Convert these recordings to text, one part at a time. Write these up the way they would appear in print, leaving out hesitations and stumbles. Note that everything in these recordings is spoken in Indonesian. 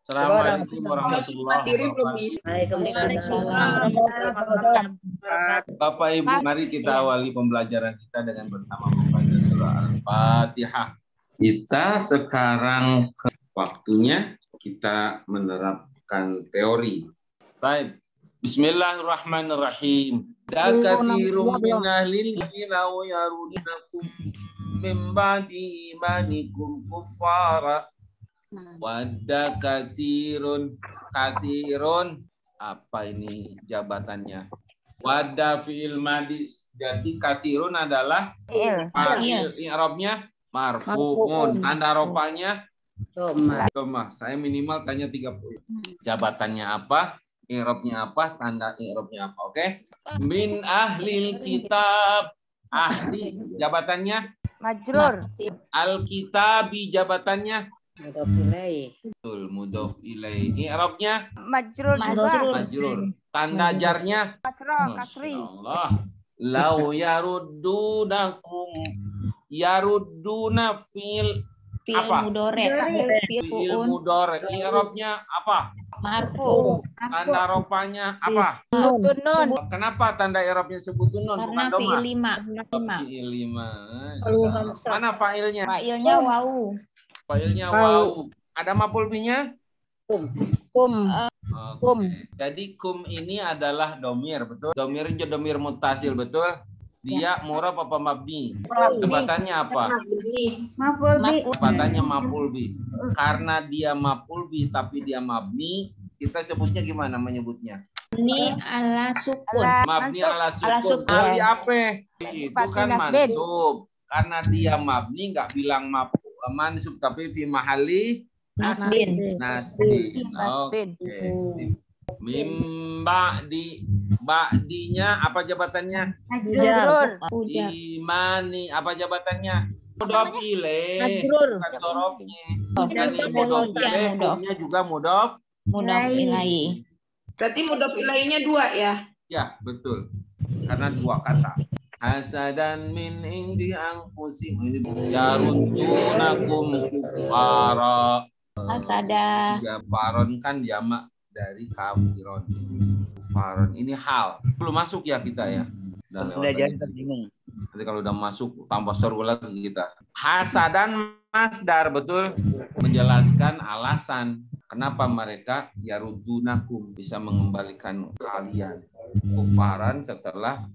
Assalamualaikum warahmatullahi wabarakatuh. Waalaikumsalam. Bapak Ibu, mari kita awali pembelajaran kita dengan bersama membaca surah Al-Fatihah. Kita sekarang waktunya kita menerapkan teori. Baik. Bismillahirrahmanirrahim. Katsirun min ahlil ladina yarudunakum min ba'di imanikum kuffara. Wadda katsirun apa ini jabatannya? Wadda fi'il madi. Jadi katsirun adalah fa'il, i'rabnya marfu'un. Tanda rofanya dhamma. Saya minimal tanya 30. Jabatannya apa? I'rabnya apa? Tanda i'rabnya apa? Oke? Min ahlil kitab. Ahli jabatannya Majrur. Al-kitabi jabatannya Mudhof ilaih. betul, mudhof ilaih. I'rabnya Majrur juga. majrur. Tanda jarnya Kasri. Allah. Lau yarudduna fil apa? Fi'il mudhari. I'rabnya apa? Marfu. Tanda rofanya apa? Nun. Kenapa tanda i'rabnya sebutun nun bukan Karena dhamma? fi'il lima. Fi'il lima. Hamzah. Mana fa'ilnya? Fa'ilnya wau. Fa'ilnya waw. Ada maf'ul binya? Kum. Oke. Jadi kum ini adalah domir, betul? Domir itu domir mutasil, betul? Dia murab apa mabni? Sebatannya apa? Maf'ul bi. Sebatannya maf'ul bi. Karena dia maf'ul bi tapi dia mabni, kita sebutnya gimana menyebutnya? Ini ala sukun. Mabni ala Ala sukun. sukun. Ali apa? Itu kan mansub. Karena dia mabni nggak bilang mansub tapi fi mahali Nasbin. nasbin. Oke. Mimba di ba'dinya apa jabatannya? Majrur. Ujar. Imani apa jabatannya? Mudhof ilaih. Majrur. Bukan dorobnya. Oh, Dan ini mudhof ya, ilaih, mudhof. kumnya juga mudhof. Mudhof ilaih. Berarti mudhof ilaihinya 2 ya? Ya, betul. Karena 2 kata. Hasadan min indi anfusim. Ini yaruddunakum kuffara. Asada. Ya, faron kan jamak dari kafiron. Kufaron ini hal. Belum masuk ya kita ya. Udah jadi terbingung. Nanti kalau udah masuk tambah seru lagi kita. Hasadan masdar, betul, menjelaskan alasan kenapa mereka yaruddunakum bisa mengembalikan kalian kufaran setelah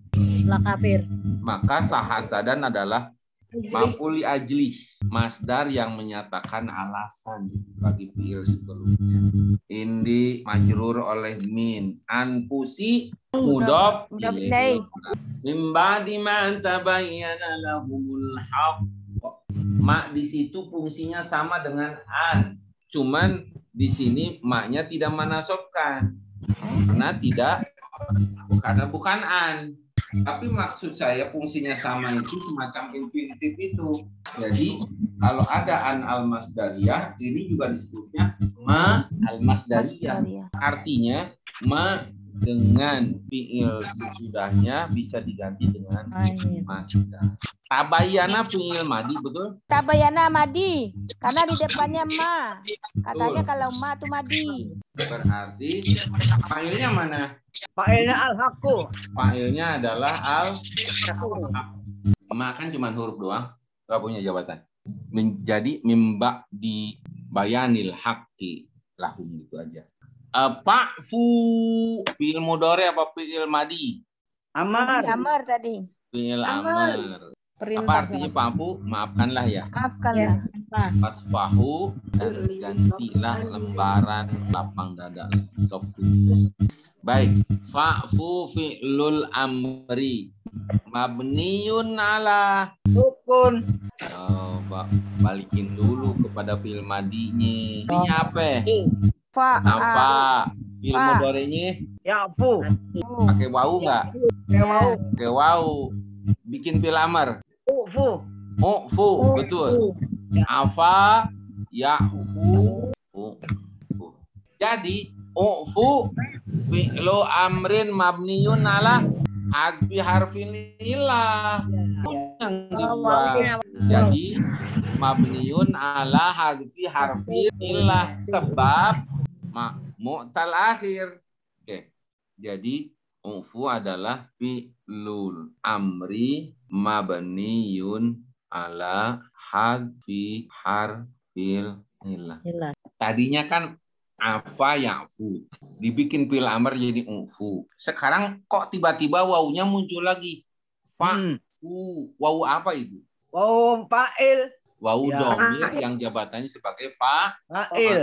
Kafir. maka sahasadan adalah maf'ul li ajli, masdar yang menyatakan alasan bagi fi'il sebelumnya. Indi majrur oleh min, anfusi mudhof ilaih. Min ba'di ma tabayyana lahumul haqq. Ma di situ fungsinya sama dengan an, cuman di sini maknya tidak menasobkan karena bukan an. Tapi maksud saya fungsinya sama itu semacam infinitif itu. Jadi kalau ada an al-masdariyah, ini juga disebutnya ma al-masdariyah. Artinya ma dengan fi'il sesudahnya bisa diganti dengan masdar. Tabayyana fi'il madi, betul? Tabayana madi. Karena di depannya ma. Katanya kalau ma itu madi. Berarti fa'ilnya mana? Fa'ilnya al-haqqu. Fa'ilnya adalah ma kan cuma huruf doang, nggak punya jabatan. Menjadi mimba di bayanil haqqi lahum, gitu aja. Fa'fu fi'il mudhari apa fi'il madi? Amar. Amar tadi. Fi'il amar. Apa artinya fa'fu? Maafkanlah ya. Maafkanlah. Fasfahu dan gantilah lembaran lapang dada. Baik, fa'fu fi'lul amri mabniun ala Sukun. oh, balikin dulu kepada fi'il madinya. Ini apa? Apa? Fi'il mudhari'nya Ya'fu. pakai wau enggak? Kewau. Pakai wau. Bikin fi'il amr. Ufu. Ufu, betul. Afa ya'fu. Jadi ufu fi'lu amrin mabniyun ala hadfi harfin ilah. Yang kedua. Jadi mabniyun ala hadfi harfin ilah, sebab mu'tal akhir. Oke. Jadi ufu adalah fi'lul amri mabniyun ala hadfi harfil ilah. Tadinya kan afa ya'fu, dibikin fi'il amr jadi ufu. Sekarang kok tiba-tiba wawunya muncul lagi? Fa'fu. Wawu apa itu? Wawu fa'il. Wawu Ya. domir yang jabatannya sebagai Fa'il.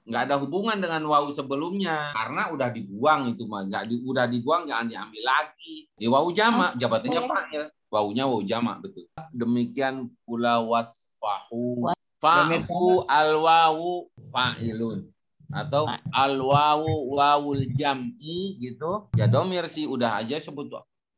nggak ada hubungan dengan wawu sebelumnya karena udah dibuang itu mah. Udah dibuang jangan diambil lagi. Wawu jamak jabatannya fa'il. Wawunya wawu jamak, betul. Demikian pula wasfahu. Fa'fu al-wawu fa'ilun. Atau al-wawu wawul jam'i gitu. Ya domir sih udah aja sebut.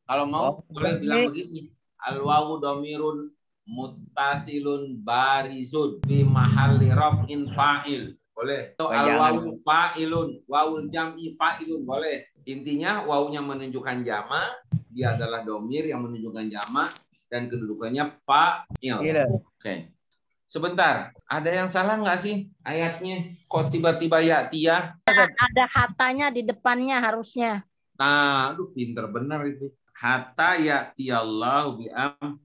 Kalau mau boleh bilang begini. Al-wawu domirun muttasilun barizun fi mahalli raf'in fa'il. Boleh. Al-wawu fa'ilun, wawul jam'i fa'ilun. Boleh. Intinya wawunya menunjukkan jamak, dia adalah domir yang menunjukkan jamak dan kedudukannya fa'il. Oke. Sebentar, ada yang salah nggak sih ayatnya? Kok tiba-tiba ya tia? Ada hatanya di depannya harusnya. Nah, aduh pinter benar itu. Hatta ya tiallahu bi'am.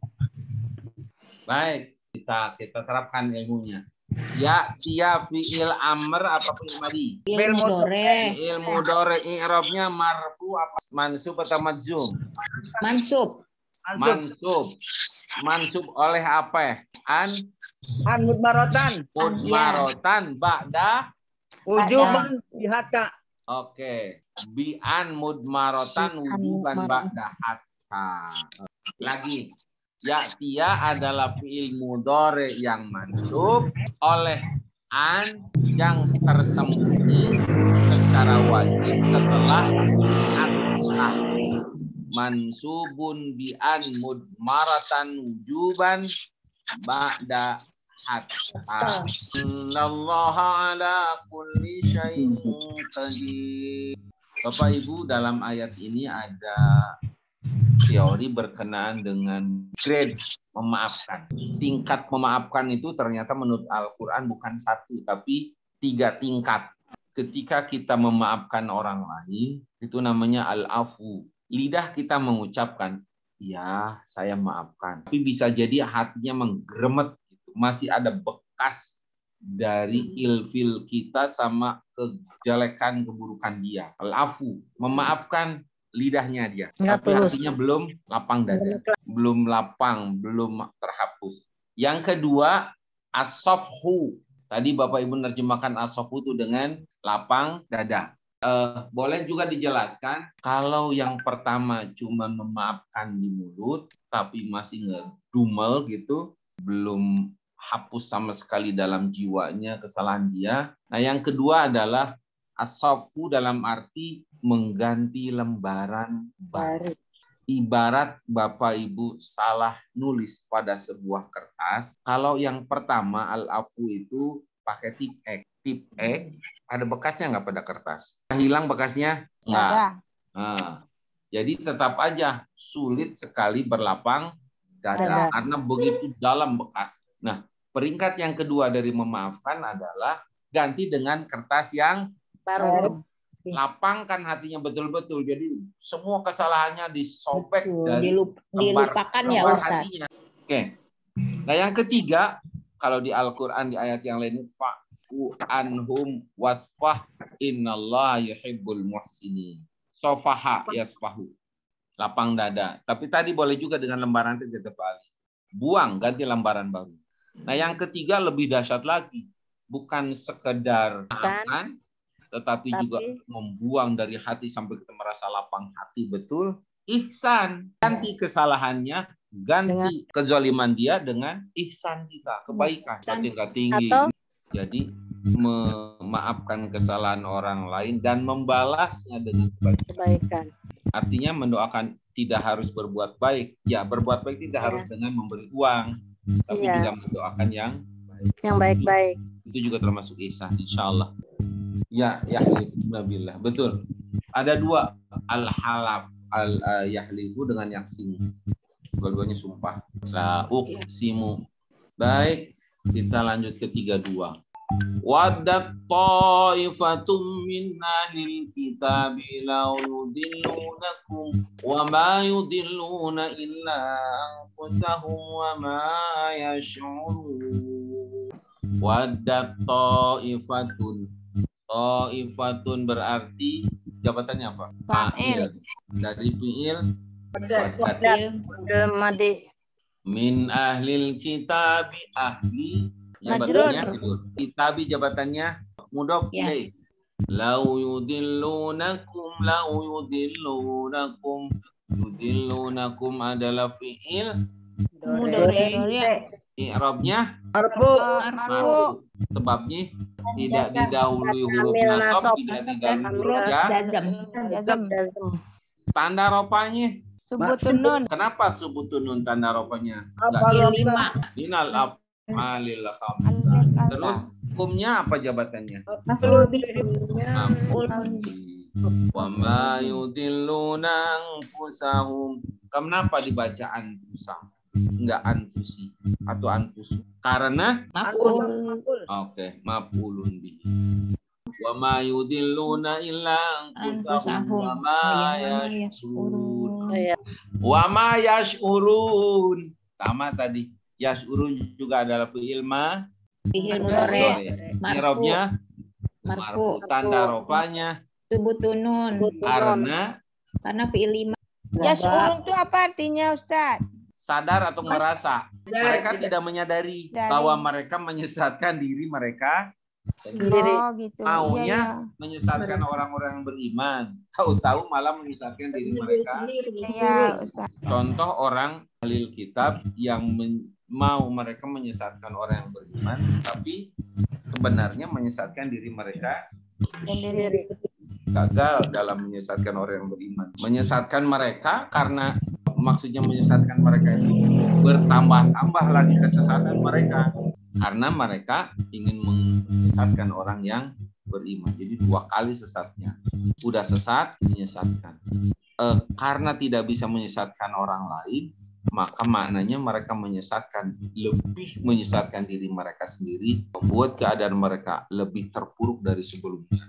Baik, kita terapkan ilmunya. Ya tia fi'il amr apa fi'il madi? Fi'il mudhari. Fi'il mudhari i'rabnya marfu apa mansub atau majzum? Mansub. Mansub oleh apa? An mudmarotan. Mudmarotan ba'da Wujuban dihata. oke. Bi'an mudmarotan wujuban ba'da hatta. Lagi. Ya tia adalah fi'il mudhari yang mansub oleh an yang tersembunyi secara wajib setelah hatta. Mansubun bi'an mudmaratan wujuban ba'da hatta. Innallaha ala kulli syai'in qadir. Bapak Ibu, dalam ayat ini ada teori berkenaan dengan grade memaafkan. Tingkat memaafkan itu ternyata menurut Al-Quran bukan satu, tapi 3 tingkat. Ketika kita memaafkan orang lain, itu namanya al-afu. Lidah kita mengucapkan, ya saya maafkan. Tapi bisa jadi hatinya menggeremet. Masih ada bekas dari ilfil kita sama kejelekan keburukan dia. Al-afu, memaafkan lidahnya dia. Tapi hatinya belum lapang dada. Belum lapang, belum terhapus. Yang kedua, as-safhu. Tadi Bapak Ibu menerjemahkan as-safhu itu dengan lapang dada. Boleh juga dijelaskan, kalau yang pertama cuma memaafkan di mulut, tapi masih ngedumel gitu, belum hapus sama sekali dalam jiwanya kesalahan dia. Nah, yang kedua adalah as-safhu dalam arti mengganti lembaran baru. Ibarat Bapak Ibu salah nulis pada sebuah kertas. Kalau yang pertama al-afu itu pakai tip E. Tip E ada bekasnya nggak pada kertas? Hilang bekasnya? Nggak. Nah, jadi tetap aja sulit sekali berlapang dada karena begitu dalam bekas. Nah, peringkat yang kedua dari memaafkan adalah ganti dengan kertas yang baru. Lapangkan hatinya betul-betul. Jadi semua kesalahannya disobek dari dilupakan ya Ustaz. hatinya. Oke. Nah, yang ketiga, kalau di Al-Qur'an di ayat yang lain, fa'fu anhum wasfah innallaha yuhibbul muhsinin. Sofaha yasfahu. Lapang dada. Tapi tadi boleh juga dengan lembaran itu ditebali. Buang, ganti lembaran baru. Nah, yang ketiga lebih dahsyat lagi. Bukan sekedar maafkan, tetapi juga membuang dari hati sampai kita merasa lapang hati betul. Ihsan, ganti kesalahannya, ganti kezaliman dia dengan ihsan kita, kebaikan, tingkat tinggi. Jadi memaafkan kesalahan orang lain dan membalasnya dengan kebaikan. Artinya mendoakan tidak harus berbuat baik. Ya, berbuat baik tidak harus dengan memberi uang, tapi juga mendoakan yang baik-baik. Itu juga termasuk ihsan, insya Allah. Ya, yahlifu betul. Ada 2 al-halaf, al-yahlifu dengan yaksimu. Dua-duanya sumpah. La uqsimu. Baik, kita lanjut ke 32. Waddat ta'ifatum min ahlil kitabi law yudillunakum wa ma yudilluna illa anfusahum wa ma yash'urun. Waddat ta'ifatun. Ta'ifatun berarti jabatannya apa? Fa'il. Dari fi'il Fa'il. min ahlil kitabi, ahli Majrur. jabatannya kitabi jabatannya mudhof Ya. ilaih. Lau yudillunakum adalah fi'il, Mudore. i'rabnya Marfu. marfu. Sebabnya tidak didahului huruf nasab, tidak didahului huruf Jazam. Jazm. Tanda ropanya. Subutun nun. Kenapa subutun nun tanda ropanya? Fi'il 5. Minal af'alil khamsah. Terus hukumnya apa jabatannya? Maf'ul bihi. Wa ma yudilluna anfusahum. Kenapa dibaca anfusahum? Enggak anfusi atau anfusu? Karena Maf'ul. maf'ulun bihi. Wa ma yudilluna illa anfusahum wa ma yash'urun. Wa ma yash'urun. Sama tadi. Yash'urun juga adalah fi'il Fi'il mudore. i'rabnya Marfu. tanda ropanya Subutun nun. karena Fi'il 5. Yash'urun itu apa artinya, Ustaz? sadar atau merasa. Mereka Tidak. tidak menyadari Dari- bahwa mereka menyesatkan diri mereka Oh, gitu. Maunya Iya, menyesatkan orang-orang yang beriman. Tahu-tahu malah menyesatkan diri mereka. iya, Ustaz. Contoh orang ahli kitab yang mau mereka menyesatkan orang yang beriman, tapi sebenarnya menyesatkan diri mereka Sendiri. gagal dalam menyesatkan orang yang beriman. Menyesatkan mereka karena maksudnya menyesatkan mereka itu bertambah-tambah lagi kesesatan mereka. Karena mereka ingin menyesatkan orang yang beriman. Jadi 2 kali sesatnya. Udah sesat, menyesatkan. Karena tidak bisa menyesatkan orang lain, maka maknanya mereka lebih menyesatkan diri mereka sendiri, membuat keadaan mereka lebih terpuruk dari sebelumnya.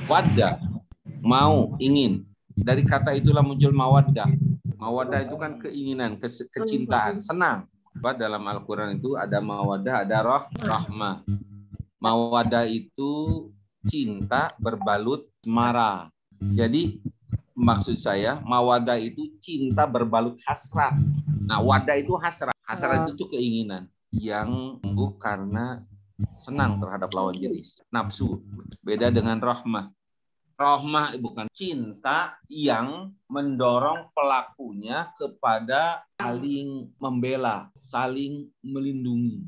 Wadda, mau, ingin. Dari kata itulah muncul mawaddah. Mawaddah itu kan keinginan, kecintaan, senang. Dalam Al-Quran itu ada mawaddah, ada rahmah. Mawaddah itu cinta berbalut marah. Jadi maksud saya mawaddah itu cinta berbalut hasrat. Nah, wadah itu hasrat. Hasrat itu keinginan yang tumbuh karena senang terhadap lawan jenis. Nafsu. Beda dengan rahmah. Rahmah bukan cinta yang mendorong pelakunya kepada saling membela, saling melindungi.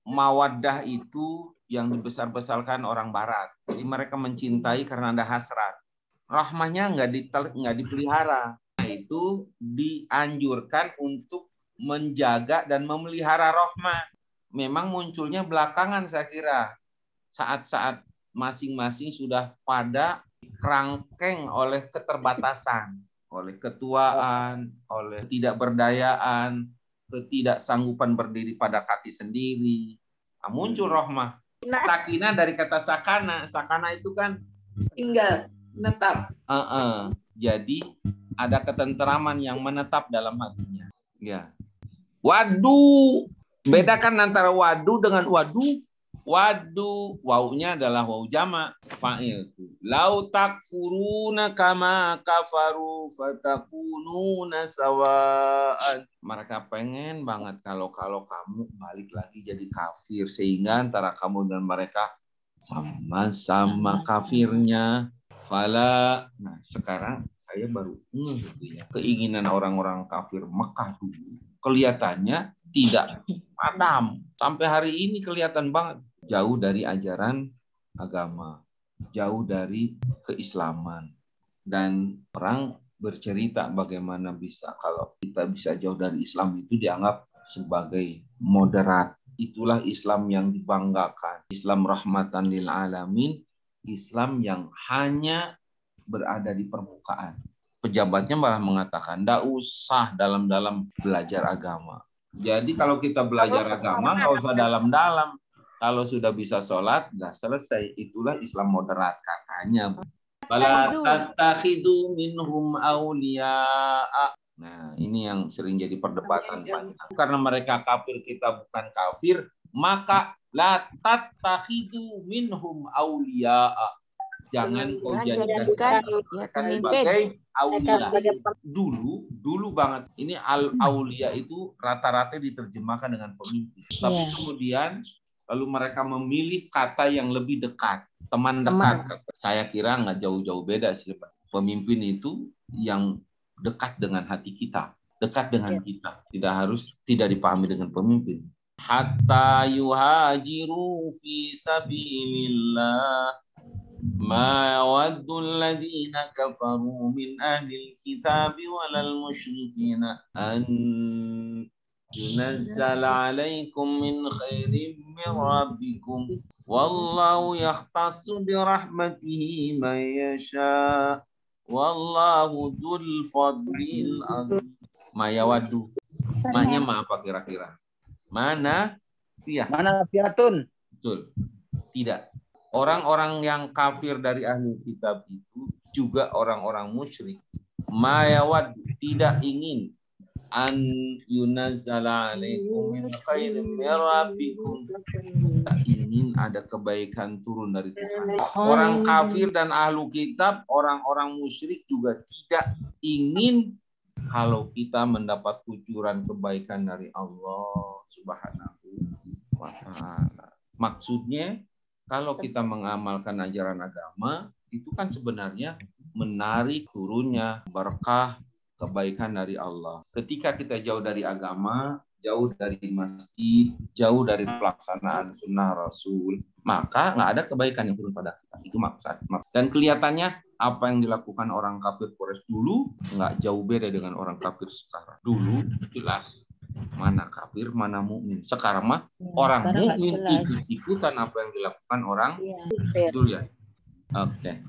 Mawaddah itu yang dibesar-besarkan orang Barat. Jadi mereka mencintai karena ada hasrat. Rahmahnya nggak dipelihara. Nah, itu dianjurkan untuk menjaga dan memelihara rahmah. Memang munculnya belakangan saya kira. Saat-saat masing-masing sudah pada kerangkeng oleh keterbatasan, oleh ketuaan, oleh ketidakberdayaan, ketidaksanggupan berdiri pada kaki sendiri. Nah, muncul rahmah. Sakinah dari kata sakana. Sakana itu kan Tinggal, menetap. Jadi ada ketenteraman yang menetap dalam hatinya. Ya. Wadu. Bedakan antara wadu dengan wadu. Wadu, wawunya adalah wawu jamak fa'il. Lau takfuruna kama kafaru fatakununa sawa'an. Mereka pengen banget kalau kamu balik lagi jadi kafir sehingga antara kamu dan mereka sama-sama kafirnya. Fala. Nah, sekarang saya baru gitu ya. Keinginan orang-orang kafir Mekah dulu kelihatannya tidak padam. Sampai hari ini kelihatan banget. Jauh dari ajaran agama, jauh dari keislaman. Dan orang bercerita bagaimana bisa kalau kita bisa jauh dari Islam itu dianggap sebagai moderat. Itulah Islam yang dibanggakan. Islam rahmatan lil alamin, Islam yang hanya berada di permukaan. Pejabatnya malah mengatakan, tidak usah dalam-dalam belajar agama. Jadi kalau kita belajar agama, nggak usah dalam-dalam. Kalau sudah bisa sholat, udah selesai. Itulah Islam moderat katanya. Fala tattakhidu minhum awliya'a. Nah, ini yang sering jadi perdebatan panjang. Karena mereka kafir, kita bukan kafir, maka la tattakhidu minhum awliya'a. Jangan kau jadikan mereka sebagai aulia. Dulu banget. Ini aulia itu rata-rata diterjemahkan dengan pemimpin. Tapi kemudian lalu mereka memilih kata yang lebih dekat, teman dekat. Saya kira nggak jauh-jauh beda sih. Pemimpin itu yang dekat dengan hati kita, dekat dengan kita. Tidak dipahami dengan pemimpin. Hatta yuhajiru fi sabilillah. ما يود الذين كفروا من أهل الكتاب ولا المشركين أن ينزل عليكم من خير من ربكم والله يختص برحمته من يشاء والله ذو الفضل العظيم. ما يود, maknya apa kira-kira? Mana fiatun? Betul. Tidak. Orang-orang yang kafir dari ahli kitab itu juga orang-orang musyrik. Mayawad, tidak ingin an yunazzala alaikum min khairin min rabbikum. Tak ingin ada kebaikan turun dari Tuhan. Orang kafir dan ahli kitab, orang-orang musyrik juga tidak ingin kalau kita mendapat kucuran kebaikan dari Allah Subhanahu wa ta'ala. Maksudnya kalau kita mengamalkan ajaran agama, itu kan sebenarnya menarik turunnya berkah kebaikan dari Allah. Ketika kita jauh dari agama, jauh dari masjid, jauh dari pelaksanaan sunnah Rasul, maka nggak ada kebaikan yang turun pada kita. Itu maksud. Dan kelihatannya apa yang dilakukan orang kafir Quraisy dulu nggak jauh beda dengan orang kafir sekarang. Dulu jelas mana kafir, mana mukmin. Sekarang mah orang mukmin ikut-ikutan apa yang dilakukan orang itu ya. Oke.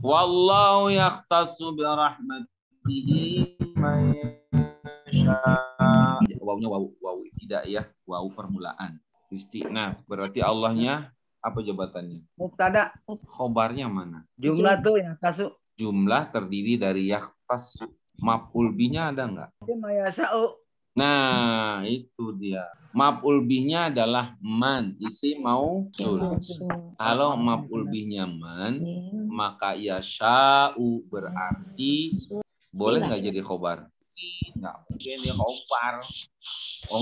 Wallahu yahtassu bi rahmatihi may yasha. Wawunya wawu tidak ya, wawu permulaan. Istiqna berarti Allahnya apa jabatannya? Mubtada. Khobarnya mana? Jumlah tuh yang tasu. Jumlah terdiri dari yahtassu. Maf'ul binya ada enggak? Mayasa'u. Nah, itu dia. Maf'ul bihnya adalah man, isi mausul. Kalau maf'ul bihnya man, maka yasha'u berarti boleh nggak jadi khobar? Nggak mungkin ya khobar.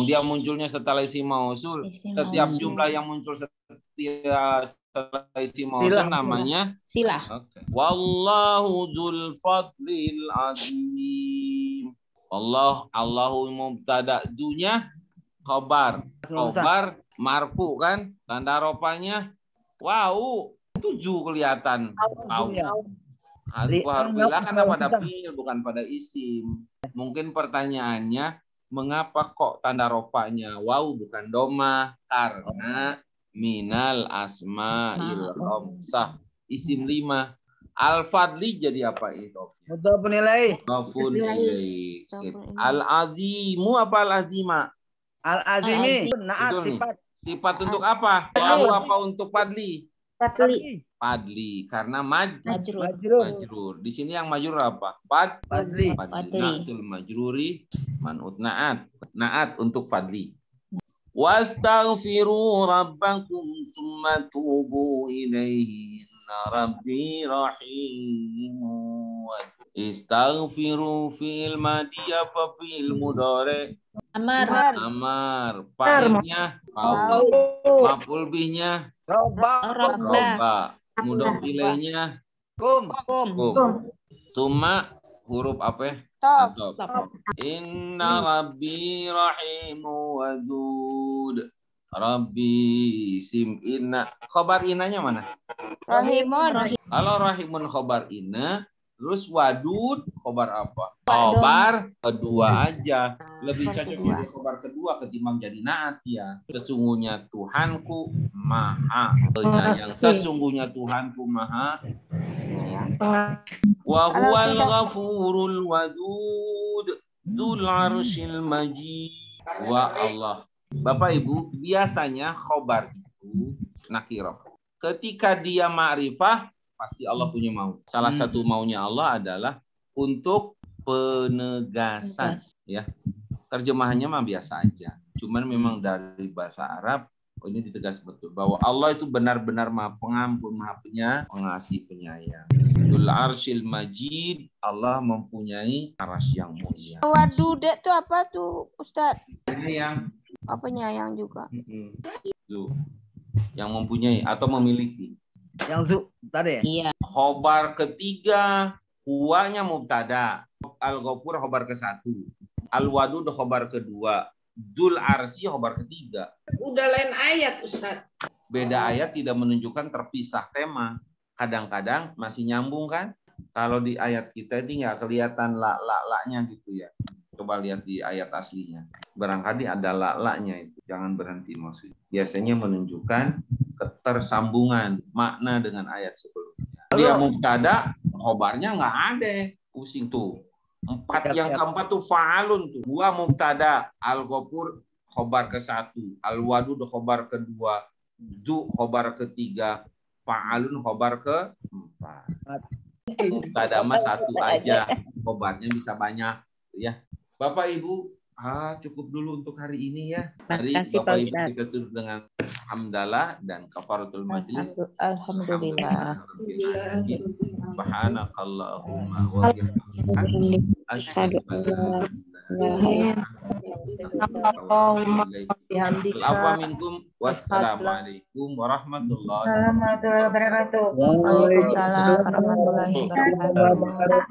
Dia munculnya setelah isi mausul. Setiap jumlah yang muncul setelah isi mausul namanya silah. Okay. Wallahu dzul fadlil azim. Allahu mubtada, dunya khobar marfu kan, tanda rofanya wow 7 kelihatan. Harfilah kan pada fiil bukan pada isim. Mungkin pertanyaannya mengapa kok tanda rofanya wow bukan doma? Karena minal asma'il khamsah, isim 5. Al-Fadli jadi apa itu? Mudhafun ilaih. Mudhafun ilaih. Al-Azimu apa Al-Azima? Al-Azimi. Naat sifat. Sifat untuk apa? Wawu apa untuk Fadli? Fadli. Karena majrur. Di sini yang majrur apa? Fadli. Na'tul majruri man'ut na'at. Na'at untuk Fadli. Wastaghfiru rabbakum tsumma tubu ilaihi. Rabbi rahim. Istaghfiru fil madiyah fa fil mudhari. Amar. Fa'ilnya maf'ul bihnya robba. Mudhaf ilaihnya kum. Tuma huruf apa? Top. Inna rabbi rahimu wadud. Rabbi sim inna. Khobar inanya mana? Rahimun. Kalau rahimun khobar inna, terus wadud khobar apa? Khobar kedua aja. Lebih cocok jadi khobar kedua ketimbang jadi naat ya. Sesungguhnya Tuhanku maha. Yang sesungguhnya Tuhanku maha. Wa huwal ghafurul wadud dzul arsyil majid. Wa Allah. Bapak Ibu, biasanya khobar itu itu nakirah. Ketika dia ma'rifah, pasti Allah punya mau. Salah satu maunya Allah adalah untuk penegasan. Ya, terjemahannya mah biasa aja. Cuman memang dari bahasa Arab, ini ditegas betul bahwa Allah itu benar-benar Maha Pengampun, Maha Pengasih, Penyayang. Dzul Arsyil Majid, Allah mempunyai arsy yang mulia. Wadud itu apa tuh, Ustaz? Penyayang. Apa penyayang juga? Itu yang mempunyai atau memiliki. Yang zu tadi ya? Iya. Khobar ketiga, huwanya mubtada. Al-Ghafur khobar ke-1. Al-Wadud khobar kedua. Dzul Arsy khobar ketiga. Udah lain ayat, Ustaz. Beda ayat tidak menunjukkan terpisah tema. Kadang-kadang masih nyambung kan? Kalau di ayat kita ini nggak kelihatan la-nya gitu ya. Coba lihat di ayat aslinya. Barangkali ada la-nya itu. Jangan berhenti maksudnya. Biasanya menunjukkan ketersambungan makna dengan ayat sebelumnya. Dia mubtada, khobarnya nggak ada. Pusing tuh. Yang keempat tuh fa'alun tuh. Dua mubtada, al-Ghafur khobar ke-1, al-Wadud khobar kedua, du khobar ketiga, fa'alun khobar ke-4. Mubtada mah satu aja, khobarnya bisa banyak ya. Bapak Ibu, cukup dulu untuk hari ini ya. Hari Makasih, Bapak Pak Ibu Ustaz. kita tutup dengan hamdalah dan kafaratul majlis. Alhamdulillah. Subhanakallahumma wa bihamdika asyhadu an la ilaha illa anta afa minkum. Wassalamualaikum warahmatullahi wabarakatuh. Waalaikumsalam warahmatullahi wabarakatuh.